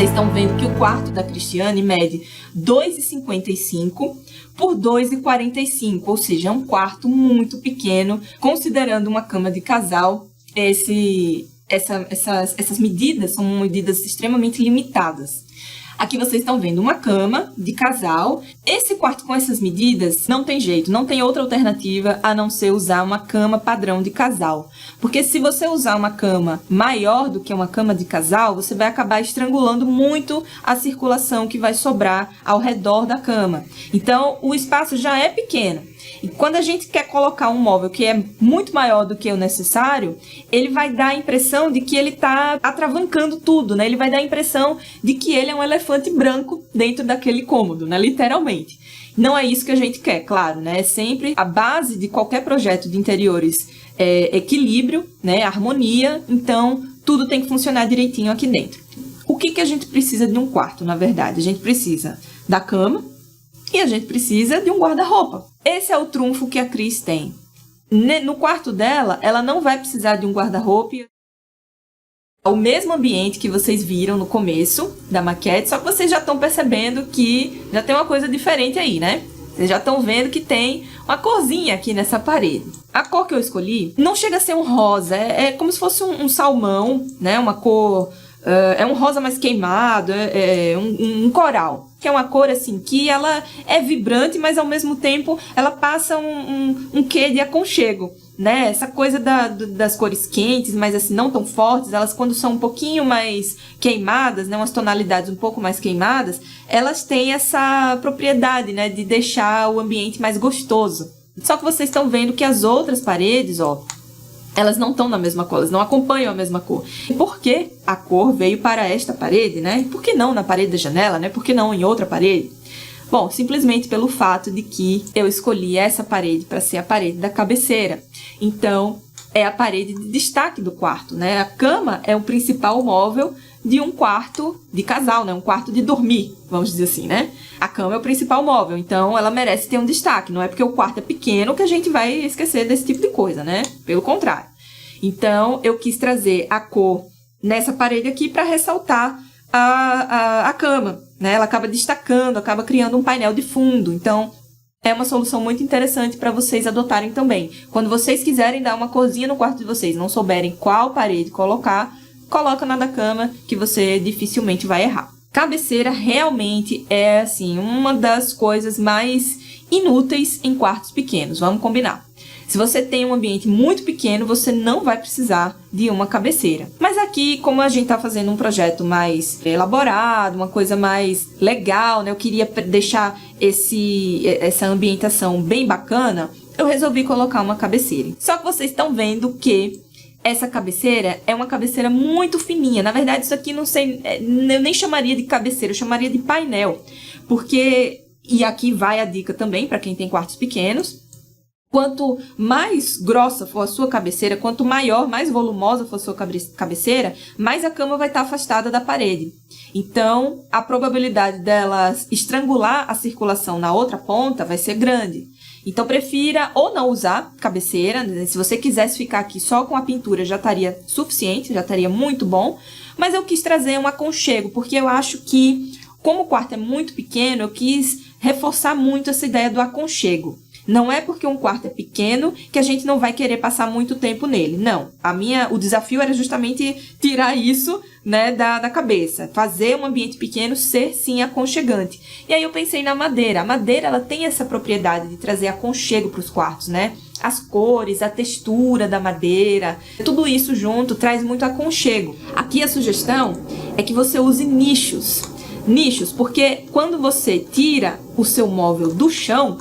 Vocês estão vendo que o quarto da Cristiane mede 2,55 por 2,45, ou seja, é um quarto muito pequeno, considerando uma cama de casal. Essas medidas são medidas extremamente limitadas. Aqui vocês estão vendo uma cama de casal. Esse quarto com essas medidas não tem jeito, não tem outra alternativa a não ser usar uma cama padrão de casal. Porque se você usar uma cama maior do que uma cama de casal, você vai acabar estrangulando muito a circulação que vai sobrar ao redor da cama. Então, o espaço já é pequeno. E quando a gente quer colocar um móvel que é muito maior do que o necessário, ele vai dar a impressão de que ele está atravancando tudo, né? Ele vai dar a impressão de que ele é um elefante branco dentro daquele cômodo, né? Literalmente. Não é isso que a gente quer, claro, né? É sempre a base de qualquer projeto de interiores equilíbrio, né? Harmonia. Então, tudo tem que funcionar direitinho aqui dentro. O que a gente precisa de um quarto, na verdade? A gente precisa da cama, e a gente precisa de um guarda-roupa. Esse é o trunfo que a Cris tem. No quarto dela, ela não vai precisar de um guarda-roupa. É o mesmo ambiente que vocês viram no começo da maquete, só que vocês já estão percebendo que já tem uma coisa diferente aí, né? Vocês já estão vendo que tem uma corzinha aqui nessa parede. A cor que eu escolhi não chega a ser um rosa, é como se fosse um salmão, né? Uma cor... é um rosa mais queimado, um coral. Que é uma cor assim, que ela é vibrante, mas ao mesmo tempo ela passa um quê de aconchego, né? Essa coisa das cores quentes, mas assim, não tão fortes, elas quando são um pouquinho mais queimadas, né? Umas tonalidades um pouco mais queimadas, elas têm essa propriedade, né? De deixar o ambiente mais gostoso. Só que vocês estão vendo que as outras paredes, ó, elas não estão na mesma cor, elas não acompanham a mesma cor. E por que a cor veio para esta parede, né? Por que não na parede da janela, né? Por que não em outra parede? Bom, simplesmente pelo fato de que eu escolhi essa parede para ser a parede da cabeceira. Então, é a parede de destaque do quarto, né? A cama é o principal móvel de um quarto de casal, né? Um quarto de dormir, vamos dizer assim, né? A cama é o principal móvel, então ela merece ter um destaque. Não é porque o quarto é pequeno que a gente vai esquecer desse tipo de coisa, né? Pelo contrário. Então, eu quis trazer a cor nessa parede aqui para ressaltar a cama, né? Ela acaba destacando, acaba criando um painel de fundo. Então, é uma solução muito interessante para vocês adotarem também. Quando vocês quiserem dar uma corzinha no quarto de vocês, não souberem qual parede coloca na da cama, que você dificilmente vai errar. Cabeceira realmente é, assim, uma das coisas mais inúteis em quartos pequenos, vamos combinar. Se você tem um ambiente muito pequeno, você não vai precisar de uma cabeceira. Mas aqui, como a gente está fazendo um projeto mais elaborado, uma coisa mais legal, né? Eu queria deixar essa ambientação bem bacana, eu resolvi colocar uma cabeceira. Só que vocês estão vendo que essa cabeceira é uma cabeceira muito fininha. Na verdade, isso aqui não sei, eu nem chamaria de cabeceira, eu chamaria de painel. Porque, e aqui vai a dica também para quem tem quartos pequenos, quanto mais grossa for a sua cabeceira, quanto maior, mais volumosa for a sua cabeceira, mais a cama vai estar afastada da parede. Então, a probabilidade dela estrangular a circulação na outra ponta vai ser grande. Então, prefira ou não usar cabeceira, né? Se você quisesse ficar aqui só com a pintura, já estaria suficiente, já estaria muito bom. Mas eu quis trazer um aconchego, porque eu acho que, como o quarto é muito pequeno, eu quis reforçar muito essa ideia do aconchego. Não é porque um quarto é pequeno que a gente não vai querer passar muito tempo nele. Não. O desafio era justamente tirar isso, né, da cabeça. Fazer um ambiente pequeno ser, sim, aconchegante. E aí eu pensei na madeira. A madeira, ela tem essa propriedade de trazer aconchego para os quartos, né? As cores, a textura da madeira, tudo isso junto traz muito aconchego. Aqui a sugestão é que você use nichos. Nichos, porque quando você tira o seu móvel do chão,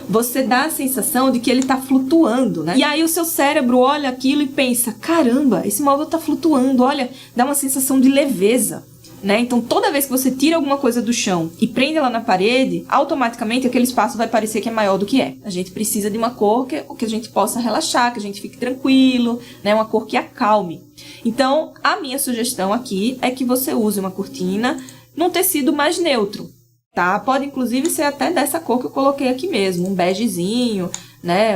você dá a sensação de que ele está flutuando, né? E aí o seu cérebro olha aquilo e pensa, caramba, esse móvel está flutuando, olha, dá uma sensação de leveza, né? Então toda vez que você tira alguma coisa do chão e prende ela na parede, automaticamente aquele espaço vai parecer que é maior do que é. A gente precisa de uma cor que a gente possa relaxar, que a gente fique tranquilo, né? Uma cor que acalme. Então a minha sugestão aqui é que você use uma cortina num tecido mais neutro. Tá? Pode inclusive ser até dessa cor que eu coloquei aqui mesmo, um begezinho, né?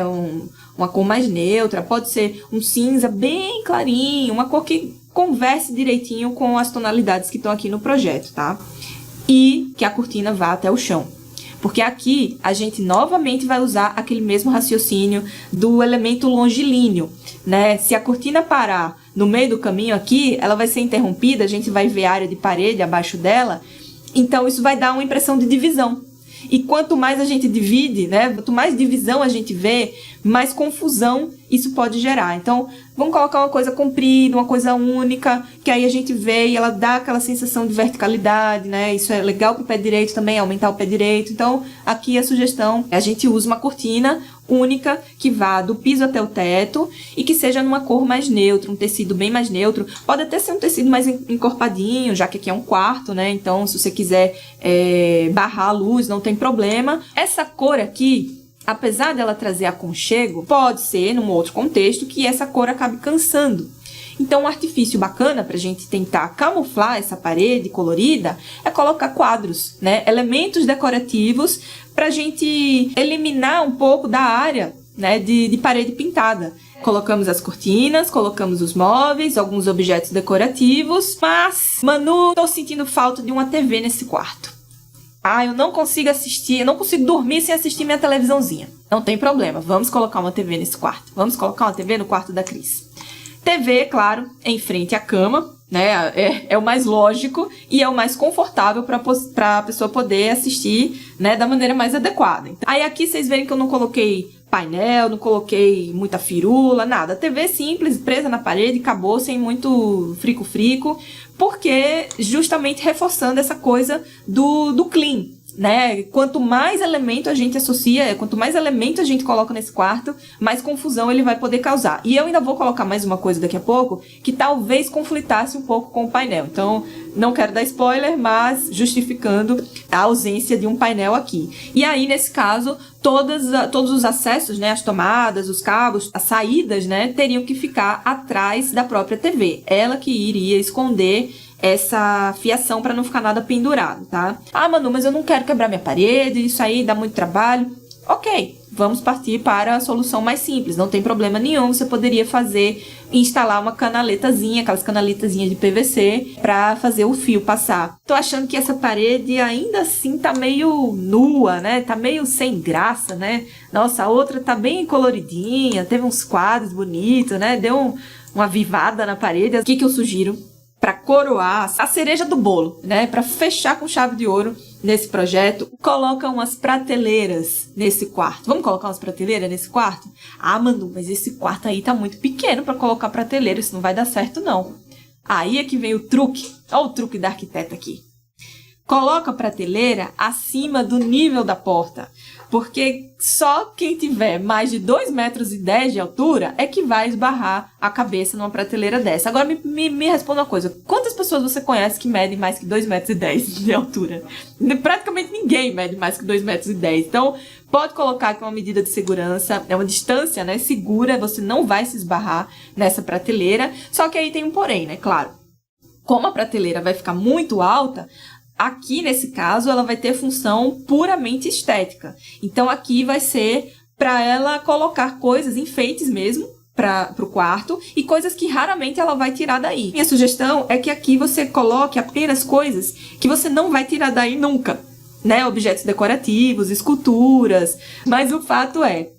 Uma cor mais neutra, pode ser um cinza bem clarinho, uma cor que converse direitinho com as tonalidades que estão aqui no projeto, tá? E que a cortina vá até o chão. Porque aqui a gente novamente vai usar aquele mesmo raciocínio do elemento longilíneo, né? Se a cortina parar no meio do caminho aqui, ela vai ser interrompida, a gente vai ver a área de parede abaixo dela, então isso vai dar uma impressão de divisão. E quanto mais a gente divide, né? Quanto mais divisão a gente vê, mais confusão isso pode gerar. Então, vamos colocar uma coisa comprida, uma coisa única, que aí a gente vê e ela dá aquela sensação de verticalidade, né? Isso é legal para o pé direito também, aumentar o pé direito. Então, aqui a sugestão é a gente usa uma cortina única que vá do piso até o teto e que seja numa cor mais neutra, um tecido bem mais neutro. Pode até ser um tecido mais encorpadinho, já que aqui é um quarto, né? Então, se você quiser barrar a luz, não tem problema. Essa cor aqui, apesar dela trazer aconchego, pode ser, num outro contexto, que essa cor acabe cansando. Então, um artifício bacana para a gente tentar camuflar essa parede colorida é colocar quadros, né? Elementos decorativos para a gente eliminar um pouco da área, né, de parede pintada. Colocamos as cortinas, colocamos os móveis, alguns objetos decorativos, mas, Manu, tô sentindo falta de uma TV nesse quarto. Eu não consigo assistir, eu não consigo dormir sem assistir minha televisãozinha. Não tem problema, vamos colocar uma TV nesse quarto. Vamos colocar uma TV no quarto da Cris. TV, claro, em frente à cama, né? É o mais lógico e é o mais confortável para a pessoa poder assistir, né, da maneira mais adequada. Então, aí aqui vocês verem que eu não coloquei painel, não coloquei muita firula, nada. TV simples, presa na parede, acabou, sem muito frico-frico, porque justamente reforçando essa coisa do clean, né? Quanto mais elemento a gente associa, quanto mais elemento a gente coloca nesse quarto, mais confusão ele vai poder causar. E eu ainda vou colocar mais uma coisa daqui a pouco, que talvez conflitasse um pouco com o painel. Então, não quero dar spoiler, mas justificando a ausência de um painel aqui. E aí, nesse caso, todos os acessos, né, as tomadas, os cabos, as saídas, né, teriam que ficar atrás da própria TV. Ela que iria esconder essa fiação para não ficar nada pendurado, tá? Manu, mas eu não quero quebrar minha parede, isso aí dá muito trabalho. Ok, vamos partir para a solução mais simples, não tem problema nenhum, você poderia instalar uma canaletazinha, aquelas canaletazinhas de PVC, para fazer o fio passar. Tô achando que essa parede ainda assim tá meio nua, né? Tá meio sem graça, né? Nossa, a outra tá bem coloridinha, teve uns quadros bonitos, né? Deu uma avivada na parede. O que eu sugiro? Para coroar a cereja do bolo, né? Para fechar com chave de ouro nesse projeto, coloca umas prateleiras nesse quarto. Vamos colocar umas prateleiras nesse quarto? Manu, mas esse quarto aí tá muito pequeno para colocar prateleira, isso não vai dar certo não. Aí é que vem o truque. Olha o truque da arquiteta aqui. Coloca a prateleira acima do nível da porta, porque só quem tiver mais de 2,10 metros de altura é que vai esbarrar a cabeça numa prateleira dessa. Agora me responda uma coisa, quantas pessoas você conhece que medem mais que 2,10 metros de altura? Praticamente ninguém mede mais que 2,10 metros. Então, pode colocar aqui uma medida de segurança, é uma distância, né, segura, você não vai se esbarrar nessa prateleira, só que aí tem um porém, né, claro. Como a prateleira vai ficar muito alta, aqui, nesse caso, ela vai ter função puramente estética. Então, aqui vai ser para ela colocar coisas, enfeites mesmo, para o quarto, e coisas que raramente ela vai tirar daí. Minha sugestão é que aqui você coloque apenas coisas que você não vai tirar daí nunca, né? Objetos decorativos, esculturas, mas o fato é,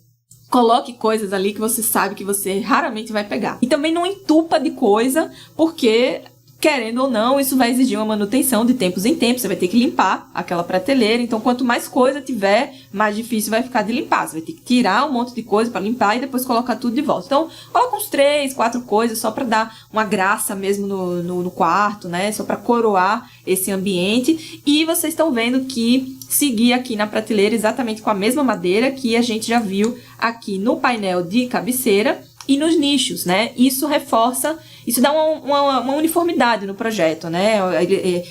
coloque coisas ali que você sabe que você raramente vai pegar. E também não entupa de coisa, porque, querendo ou não, isso vai exigir uma manutenção de tempos em tempos. Você vai ter que limpar aquela prateleira. Então, quanto mais coisa tiver, mais difícil vai ficar de limpar. Você vai ter que tirar um monte de coisa para limpar e depois colocar tudo de volta. Então, coloca uns 3, 4 coisas só para dar uma graça mesmo no quarto, né? Só para coroar esse ambiente. E vocês estão vendo que seguir aqui na prateleira exatamente com a mesma madeira que a gente já viu aqui no painel de cabeceira e nos nichos, né? Isso reforça, isso dá uma uniformidade no projeto, né?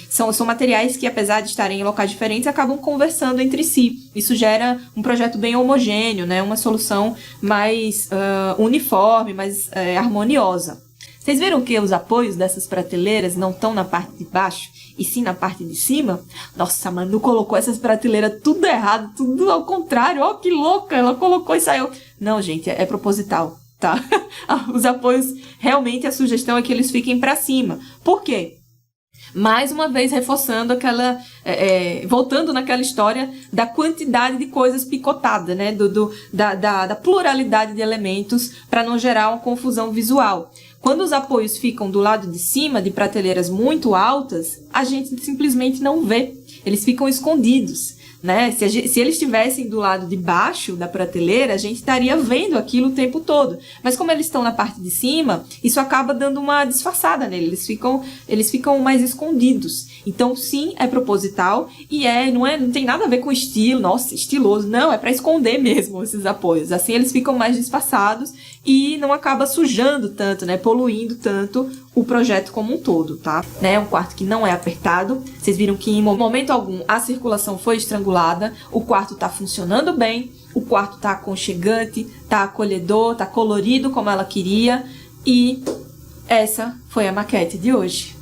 São materiais que, apesar de estarem em locais diferentes, acabam conversando entre si. Isso gera um projeto bem homogêneo, né? Uma solução mais uniforme, mais harmoniosa. Vocês viram que os apoios dessas prateleiras não estão na parte de baixo, e sim na parte de cima? Nossa, a Manu colocou essas prateleiras tudo errado, tudo ao contrário. Ó, que louca! Ela colocou e saiu. Não, gente, é proposital. tá? Os apoios, realmente a sugestão é que eles fiquem para cima. Por quê? Mais uma vez reforçando aquela, voltando naquela história da quantidade de coisas picotadas, né? Da pluralidade de elementos para não gerar uma confusão visual. Quando os apoios ficam do lado de cima, de prateleiras muito altas, a gente simplesmente não vê. Eles ficam escondidos, né? Se eles estivessem do lado de baixo da prateleira, a gente estaria vendo aquilo o tempo todo. Mas como eles estão na parte de cima, isso acaba dando uma disfarçada neles. Eles ficam mais escondidos. Então, sim, é proposital e não tem nada a ver com estilo, nossa, estiloso. Não, é para esconder mesmo esses apoios. Assim, eles ficam mais disfarçados e não acaba sujando tanto, né? Poluindo tanto o projeto como um todo, tá? É um quarto que não é apertado. Vocês viram que em momento algum a circulação foi estrangulada, o quarto tá funcionando bem, o quarto tá aconchegante, tá acolhedor, tá colorido como ela queria, e essa foi a maquete de hoje.